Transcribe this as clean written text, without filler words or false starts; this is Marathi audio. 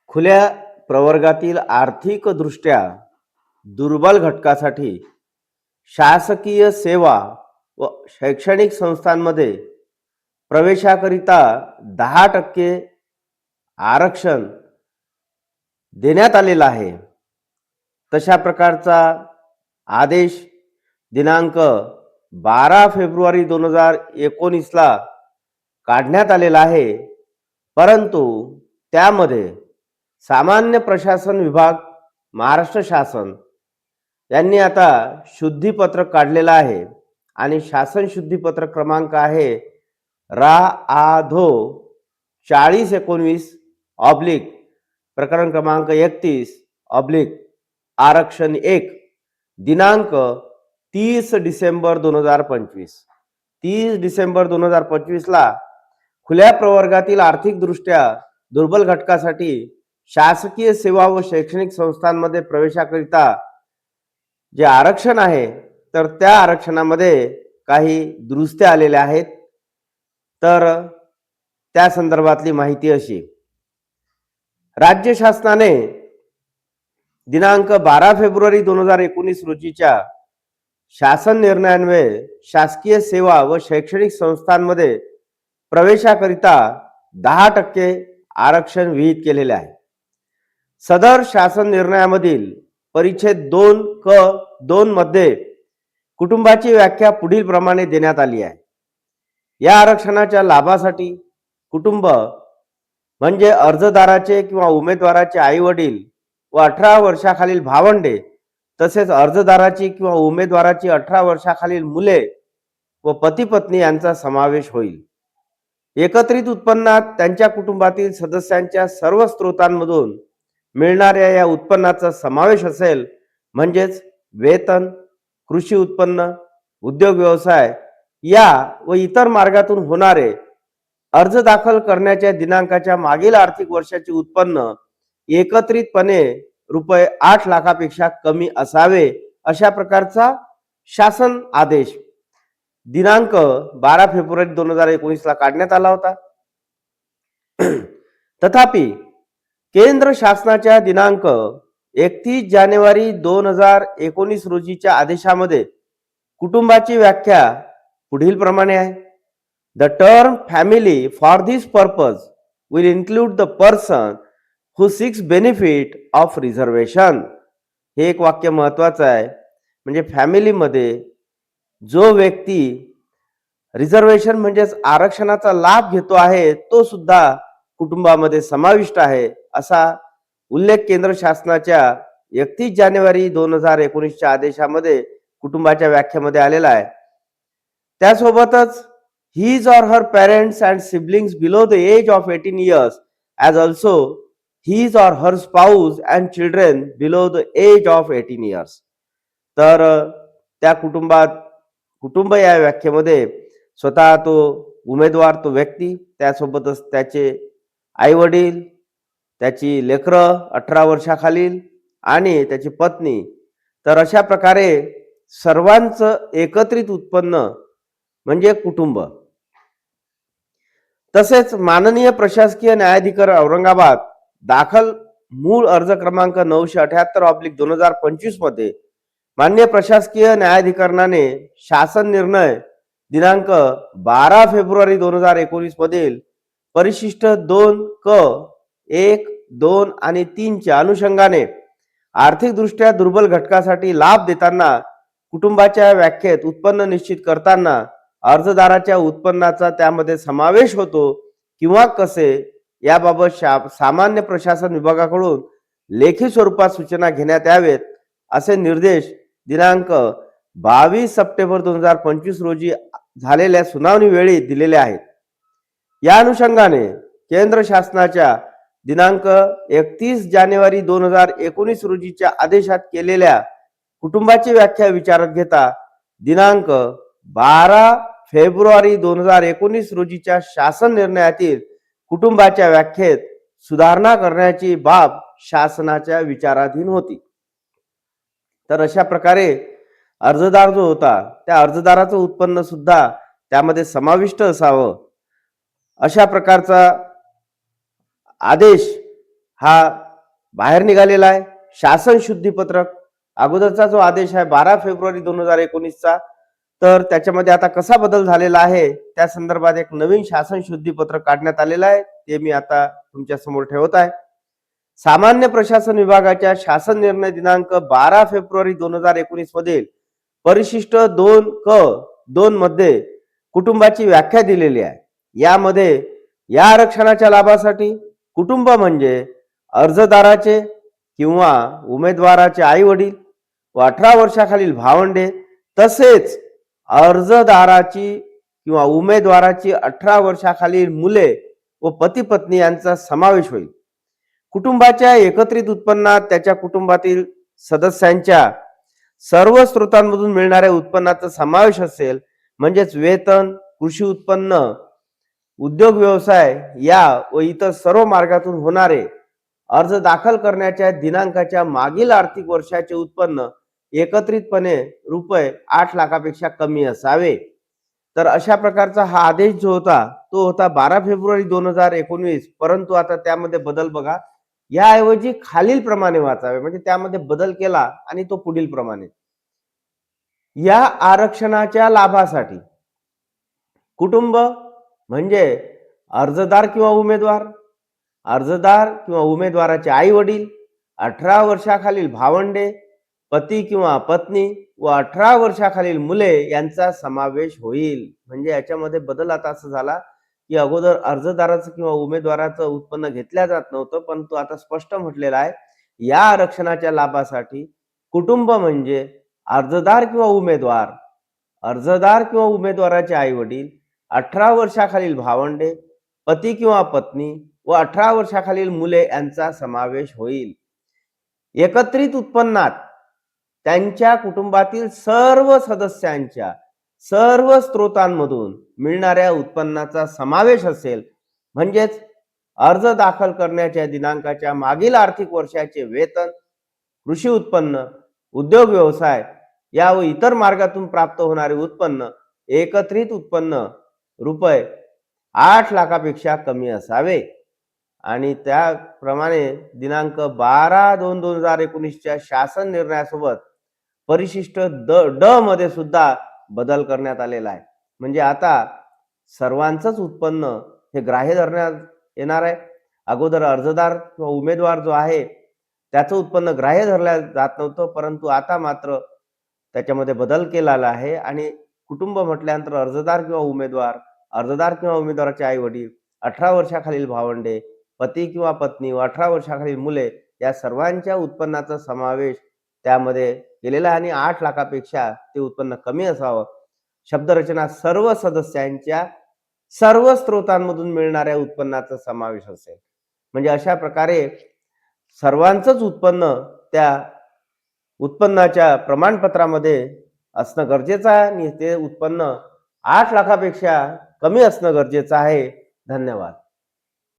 खुल्या प्रवर्गातील आर्थिकदृष्ट्या दुर्बल घटकासाठी शासकीय सेवा व शैक्षणिक संस्थांमध्ये प्रवेशाकरिता 10% आरक्षण देण्यात आलेला आहे. तशा प्रकारचा आदेश दिनांक 12 फेब्रुवारी 2019 ला काढण्यात आलेला आहे. परंतु त्यामध्ये सामान्य प्रशासन विभाग महाराष्ट्र शासन यांनी आता शुद्धीपत्रक काढलेलं आहे आणि शासन शुद्धीपत्रक क्रमांक आहे RAAधो 4019 ऑब्लिक प्रकरण क्रमांक 31 ऑब्लिक आरक्षण 1 दिनांक 30 डिसेंबर 2025. 30 डिसेंबर 2025 ला खुल्या प्रवर्गातील आर्थिकदृष्ट्या दुर्बल घटकासाठी शासकीय सेवा व शैक्षणिक संस्थांमध्ये प्रवेशाकरिता जे आरक्षण आहे तर त्या आरक्षणामध्ये काही दुरुस्त्या आलेल्या आहेत. तर त्या संदर्भातली माहिती अशी, राज्य शासनाने दिनांक 12 फेब्रुवारी 2019 रोजीच्या शासन निर्णयान्वये शासकीय सेवा व शैक्षणिक संस्थांमध्ये प्रवेशाकरिता 10% आरक्षण विहित केलेले आहे. सदर शासन निर्णयामधील परिच्छेद 2(क)(2) मध्ये कुटुंबाची व्याख्या पुढील प्रमाणे देण्यात आली आहे. या आरक्षणाच्या लाभासाठी कुटुंब म्हणजे अर्जदाराचे किंवा उमेदवाराचे आई वडील व 18 वर्षाखालील भावंडे तसेच अर्जदाराची किंवा उमेदवाराची 18 वर्षाखालील मुले व पती पत्नी यांचा समावेश होईल. एकत्रित उत्पन्नात त्यांच्या कुटुंबातील सदस्यांच्या सर्व स्रोतांमधून मिळणाऱ्या या उत्पन्नाचा समावेश असेल. म्हणजेच वेतन, कृषी उत्पन्न, उद्योग व्यवसाय या व इतर मार्गातून होणारे अर्ज दाखल करण्याच्या दिनांकाच्या मागील आर्थिक वर्षाचे उत्पन्न एकत्रितपणे ₹8 लाखापेक्षा कमी असावे अशा प्रकारचा शासन आदेश दिनांक 12 फेब्रुवारी 2019 ला काढण्यात आला होता. तथापि केंद्र शासनाच्या दिनांक 31 जानेवारी 2019 रोजीच्या आदेशामध्ये कुटुंबाची व्याख्या पुढील प्रमाणे आहे. The term family for this purpose will include the person who seeks benefit of reservation. हे एक वाक्य महत्वाचं आहे. म्हणजे फॅमिलीमध्ये जो व्यक्ती रिझर्वेशन म्हणजेच आरक्षणाचा लाभ घेतो आहे तो सुद्धा कुटुंबामध्ये समाविष्ट आहे असा उल्लेख केंद्र शासनाच्या 31 जानेवारी 2019च्या आदेशामध्ये कुटुंबाच्या व्याख्येमध्ये आलेला आहे. त्यासोबतच his or her parents and siblings below the age of 18 years as also his or her spouse and children below the age of 18 years. तर त्या कुटुंब या व्याख्येमध्ये स्वतः तो उमेदवार, तो व्यक्ती, त्यासोबतच त्याचे आई वडील, त्याची लेकरं 18 वर्षाखालील आणि त्याची पत्नी, तर अशा प्रकारे सर्वांचं एकत्रित उत्पन्न म्हणजे कुटुंब. तसेच माननीय प्रशासकीय न्यायाधिकरण औरंगाबाद दाखल मूळ अर्ज क्रमांक 978/2025 मध्ये माननीय प्रशासकीय न्यायाधिकरणाने शासन निर्णय दिनांक 12 फेब्रुवारी 2019 मधील परिशिष्ट 2(क)(1), 2 आणि 3 च्या अनुषंगाने आर्थिकदृष्ट्या दुर्बल घटकासाठी लाभ देताना कुटुंबाच्या व्याख्येत उत्पन्न निश्चित करताना अर्जदाराच्या उत्पन्नाचा त्यामध्ये समावेश होतो किंवा कसे याबाबत सामान्य प्रशासन विभागाकडून लेखी स्वरूपात सूचना घेण्यात यावेत असे निर्देश दिनांक 22 सप्टेंबर 2025 रोजी झालेल्या सुनावणी वेळी दिलेले आहेत. या अनुषंगाने केंद्र शासनाच्या दिनांक 31 जानेवारी 2019 रोजीच्या आदेशात केलेल्या कुटुंबाची व्याख्या विचारात घेता दिनांक 12 फेब्रुवारी 2019 रोजीच्या शासन निर्णयातील कुटुंबाच्या व्याख्येत सुधारणा करण्याची बाब शासनाच्या विचाराधीन होती. तर अशा प्रकारे अर्जदार जो होता त्या अर्जदाराचं उत्पन्न सुद्धा त्यामध्ये समाविष्ट असावं अशा प्रकारचा आदेश हा बाहेर निघालेला आहे. शासन शुद्धीपत्रक अगोदरचा जो आदेश आहे 12 फेब्रुवारी 2019चा, तर त्याच्यामध्ये आता कसा बदल झालेला आहे त्या संदर्भात एक नवीन शासन शुद्धीपत्रक काढण्यात आलेलं आहे. ते मी आता तुमच्या समोर ठेवत आहे. सामान्य प्रशासन विभागाच्या शासन निर्णय दिनांक 12 फेब्रुवारी 2019 मधील परिशिष्ट 2 क 2 मध्ये कुटुंबाची व्याख्या दिलेली आहे. यामध्ये या आरक्षणाच्या लाभासाठी कुटुंब म्हणजे अर्जदाराचे किंवा उमेदवाराचे आई वडील व 18 वर्षाखालील भावंडे, तसेच अर्जदाराची किंवा उमेदवाराची 18 वर्षाखालील मुले व पती पत्नी यांचा समावेश होईल. कुटुंबाच्या एकत्रित उत्पन्नात त्याच्या कुटुंबातील सदस्यांच्या सर्व स्रोतांमधून मिळणाऱ्या उत्पन्नाचा समावेश असेल. म्हणजेच वेतन, कृषी उत्पन्न, उद्योग व्यवसाय या व इतर सर्व मार्गातून होणारे अर्ज दाखल करण्याच्या दिनांकाच्या मागील आर्थिक वर्षाचे उत्पन्न एकत्रितपणे ₹8 लाखापेक्षा कमी असावे. तर अशा प्रकारचा हा आदेश जो होता तो होता 12 फेब्रुवारी 2019. परंतु आता त्यामध्ये बदल बघा, याऐवजी खालील प्रमाणे वाचावे, म्हणजे त्यामध्ये बदल केला आणि तो पुढील प्रमाणे. या आरक्षणाच्या लाभासाठी कुटुंब म्हणजे अर्जदार किंवा उमेदवार, अर्जदार किंवा उमेदवाराचे आई वडील, 18 वर्षाखालील भावंडे, पती किंवा पत्नी व 18 वर्षाखालील मुले यांचा समावेश होईल. म्हणजे याच्यामध्ये बदल आता असं झाला की अगोदर अर्जदाराचं किंवा उमेदवाराचं उत्पन्न घेतल्या जात नव्हतं, परंतु आता स्पष्ट म्हटलेलं आहे या आरक्षणाच्या लाभासाठी कुटुंब म्हणजे अर्जदार किंवा उमेदवार, अर्जदार किंवा उमेदवाराचे आई वडील, 18 वर्षाखालील भावंडे, पती किंवा पत्नी व 18 वर्षाखालील मुले यांचा समावेश होईल. एकत्रित उत्पन्नात त्यांच्या कुटुंबातील सर्व सदस्यांच्या सर्व स्रोतांमधून मिळणाऱ्या उत्पन्नाचा समावेश असेल. म्हणजेच अर्ज दाखल करण्याच्या दिनांकाच्या मागील आर्थिक वर्षाचे वेतन, कृषी उत्पन्न, उद्योग व्यवसाय या व इतर मार्गातून प्राप्त होणारे उत्पन्न एकत्रित उत्पन्न ₹8 लाखापेक्षा कमी असावे. आणि त्याप्रमाणे दिनांक 12/2/2019च्या शासन निर्णयासोबत परिशिष्ट ड मध्ये सुद्धा बदल करण्यात आलेला आहे. म्हणजे आता सर्वांचंच उत्पन्न हे ग्राह्य धरण्यात येणार आहे. अगोदर अर्जदार किंवा उमेदवार जो आहे त्याचं उत्पन्न ग्राह्य धरल्या जात नव्हतं, परंतु आता मात्र त्याच्यामध्ये बदल केलेला आहे. आणि कुटुंब म्हटल्यानंतर अर्जदार किंवा उमेदवार, अर्जदार किंवा उमेदवाराचे आई वडील, 18 वर्षाखालील भावंडे, पती किंवा पत्नी व 18 वर्षाखालील मुले या सर्वांच्या उत्पन्नाचा समावेश त्यामध्ये केलेला आहे. आणि 8 लाखापेक्षा ते उत्पन्न कमी असावं. शब्दरचना सर्व सदस्यांच्या सर्व स्रोतांमधून मिळणाऱ्या उत्पन्नाचा समावेश असेल. म्हणजे अशा प्रकारे सर्वांचंच उत्पन्न त्या उत्पन्नाच्या प्रमाणपत्रामध्ये असणं गरजेचं आहे आणि ते उत्पन्न 8 लाखापेक्षा कमी असणं गरजेचं आहे. धन्यवाद.